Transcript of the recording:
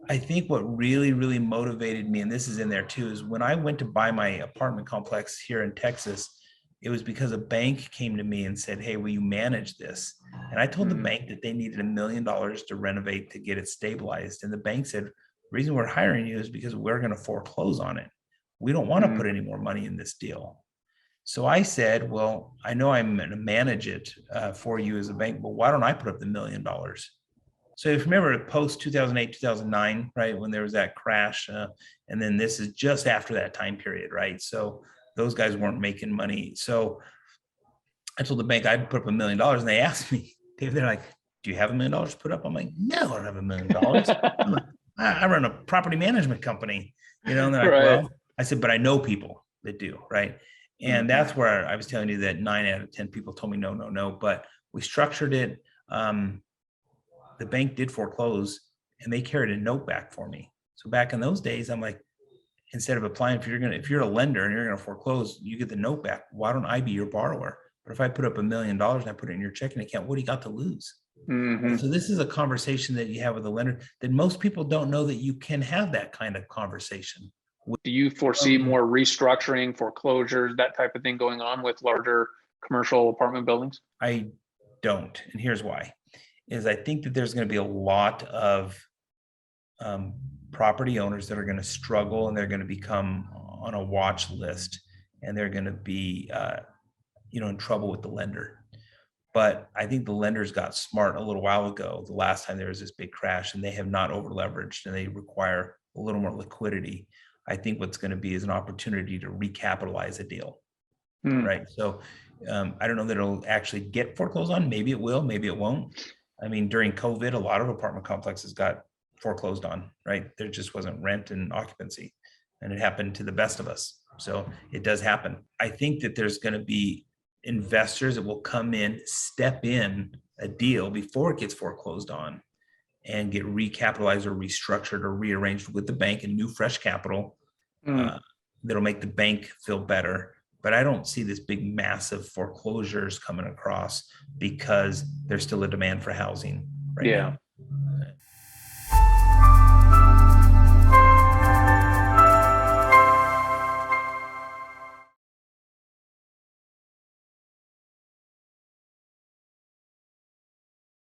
I think what really, really motivated me, and this is in there too, is when I went to buy my apartment complex here in Texas, it was because a bank came to me and said, "Hey, will you manage this?" And I told the Mm, bank that they needed $1 million to renovate to get it stabilized. And the bank said, "The reason we're hiring you is because we're going to foreclose on it. We don't want to mm, put any more money in this deal." So I said, "Well, I know I'm going to manage it for you as a bank, but why don't I put up the $1 million?" So if you remember post 2008, 2009, right, when there was that crash, and then this is just after that time period, right? So those guys weren't making money. So I told the bank I'd put up $1 million, and they asked me, Dave, they're like, "Do you have $1 million to put up?" I'm like, "No, I don't have $1 million. I run a property management company, and they're like, right. "Well," I said, "but I know people that do, right?" And Hmm. that's where I was telling you that 9 out of 10 people told me no, no, no. But we structured it. The bank did foreclose, and they carried a note back for me. So back in those days, I'm like, instead of applying, if you're a lender and you're gonna foreclose, you get the note back. Why don't I be your borrower? But if I put up $1 million and I put it in your checking account, what do you got to lose? Right. Hmm. So this is a conversation that you have with a lender that most people don't know that you can have that kind of conversation. Do you foresee Um, more restructuring, foreclosures, that type of thing going on with larger commercial apartment buildings? I don't, and here's why: is I think that there's going to be a lot of um, property owners that are going to struggle, and they're going to become on a watch list, and they're going to be in trouble with the lender. But I think the lenders got smart a little while ago, the last time there was this big crash, and they have not over leveraged, and they require a little more liquidity. I think what's going to be is an opportunity to recapitalize a deal, Hmm. right? So I don't know that it'll actually get foreclosed on. Maybe it will, maybe it won't. I mean, during COVID, a lot of apartment complexes got foreclosed on, right? There just wasn't rent and occupancy, and it happened to the best of us. So it does happen. I think that there's going to be investors that will come in, step in a deal before it gets foreclosed on, and get recapitalized or restructured or rearranged with the bank and new fresh capital Hmm. uh, that'll make the bank feel better. But I don't see this big, massive foreclosures coming across because there's still a demand for housing right Yeah. now.